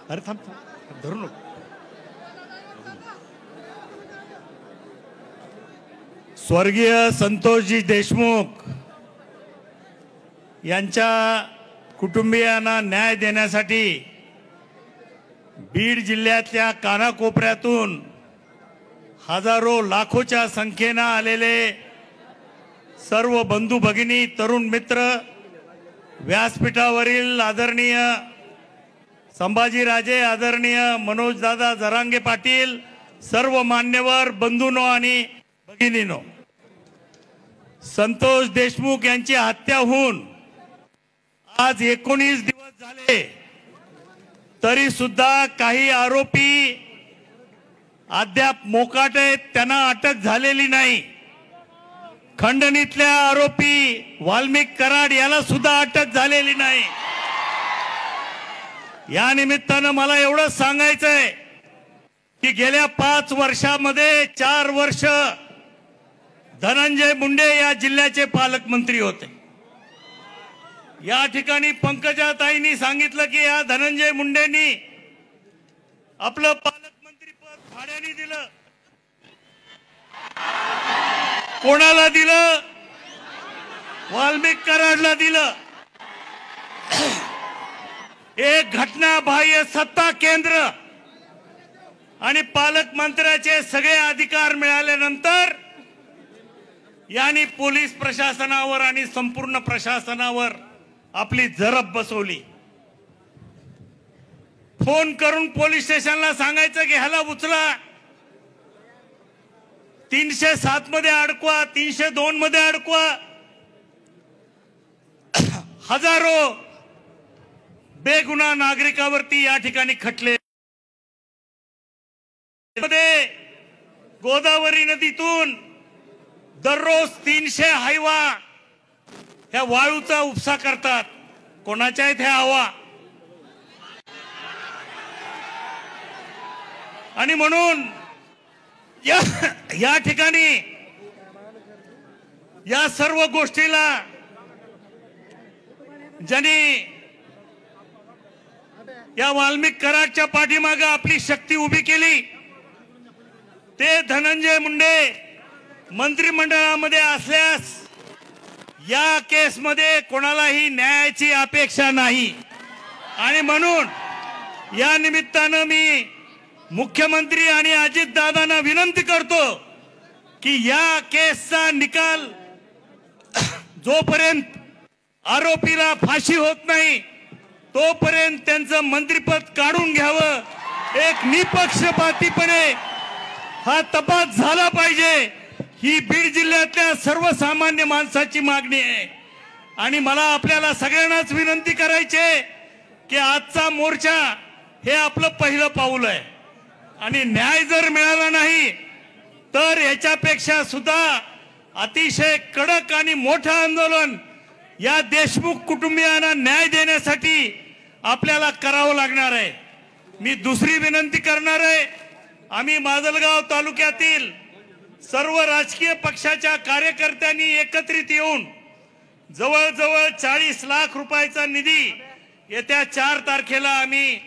अरे थांब धरू नको. स्वर्गीय संतोषजी देशमुख यांच्या कुटुंबियांना न्याय देण्यासाठी बीड जिल्ह्यातल्या कानाकोपऱ्यातून हजारो लाखोच्या संख्येने आलेले सर्व बंधू भगिनी तरुण मित्र, व्यासपीठावरील आदरणीय संभाजीराजे, आदरणीय मनोजदादा जरांगे पाटील, सर्व मान्यवर बंधूंनो आणि भगिनींनो, संतोष देशमुख यांची हत्या होऊन आज 19 दिवस झाले तरी सुद्धा काही आरोपी अद्याप मोकाट आहेत, त्यांना अटक झालेली नाही. खंडणीतल्या आरोपी वाल्मिक कराड याला सुद्धा अटक झालेली नाही. या निमित्तानं मला एवढंच सांगायचंय की गेल्या 5 वर्षामध्ये 4 वर्ष धनंजय मुंडे या जिल्ह्याचे पालकमंत्री होते. या ठिकाणी पंकजाताईंनी सांगितलं की या धनंजय मुंडेंनी आपलं पालकमंत्री पद भाड्याने दिलं. कोणाला दिलं? वाल्मिक कराडला दिलं. एक घटनाबाह्य सत्ता केंद्र आणि पालकमंत्र्याचे सगळे अधिकार मिळाल्यानंतर यांनी पोलीस प्रशासनावर आणि संपूर्ण प्रशासनावर आपली जरब बसवली. फोन करून पोलीस स्टेशनला सांगायचं की ह्याला उचला, 307 मध्ये अडकवा, 302 मध्ये अडकवा. हजारो बेगुन्हा नागरिकावरती या ठिकाणी खटले. गोदावरी नदीतून दररोज 300 हायवा ह्या वाळूचा उपसा करतात. कोणाच्या आहेत ह्या हवा? आणि म्हणून या ठिकाणी या सर्व गोष्टीला ज्यांनी या वाल्मिक कराडच्या पाठीमागे आपली शक्ती उभी केली ते धनंजय मुंडे मंत्रिमंडळामध्ये असल्यास या केसमध्ये कोणालाही न्यायाची अपेक्षा नाही. आणि म्हणून या निमित्तानं मी मुख्यमंत्री आणि अजितदादांना विनंती करतो की या केसचा निकाल जोपर्यंत आरोपीला फाशी होत नाही तोपर्यंत त्यांचं मंत्रिपद काढून घ्यावं. एक निपक्षपातीपणे हा तपास झाला पाहिजे, ही बीड जिल्ह्यातल्या सर्वसामान्य माणसाची मागणी आहे. आणि मला आपल्याला सगळ्यांनाच विनंती करायची आहे की आजचा मोर्चा हे आपलं पहिलं पाऊल आहे आणि न्याय जर मिळाला नाही तर याच्यापेक्षा सुद्धा अतिशय कडक आणि मोठं आंदोलन या देशमुख कुटुंबियांना न्याय देण्यासाठी आपल्याला करावं लागणार आहे. मी दुसरी विनंती करणार आहे, आम्ही माजलगाव तालुक्यातील सर्व राजकीय पक्षाच्या कार्यकर्त्यांनी एकत्रित येऊन जवळजवळ 40 लाख रुपयाचा निधी येत्या 4 तारखेला आम्ही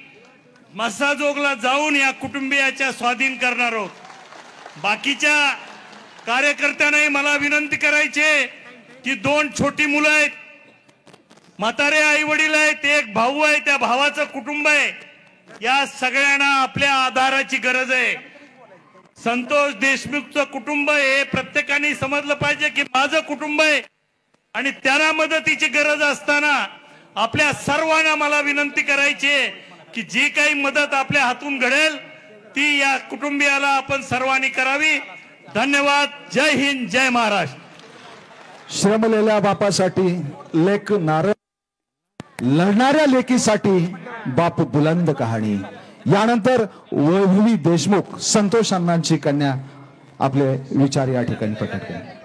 मसाजोगला जाऊन या कुटुंबियाच्या स्वाधीन करणार आहोत. बाकीच्या कार्यकर्त्यांनाही मला विनंती करायची आहे की 2 छोटी मुलं आहेत, म्हातारे आई वडील आहेत, एक भाऊ आहे, त्या भावाचं कुटुंब आहे, या सगळ्यांना आपल्या आधाराची गरज आहे. संतोष देशमुखचं कुटुंब हे प्रत्येकाने समजलं पाहिजे की माझं कुटुंब आहे आणि त्यांना मदतीची गरज असताना आपल्या सर्वांना मला विनंती करायची आहे की जी काही मदत आपल्या हातून घडेल ती या कुटुंबियाला आपण सर्वांनी करावी. धन्यवाद. जय हिंद, जय महाराष्ट्र. श्रमलेल्या बापासाठी लेक नारळ, लढणाऱ्या लेकीसाठी बाप बुलंद कहाणी. यानंतर वैभवी देशमुख संतोष अण्णांची कन्या आपले विचार या ठिकाणी प्रकट केले.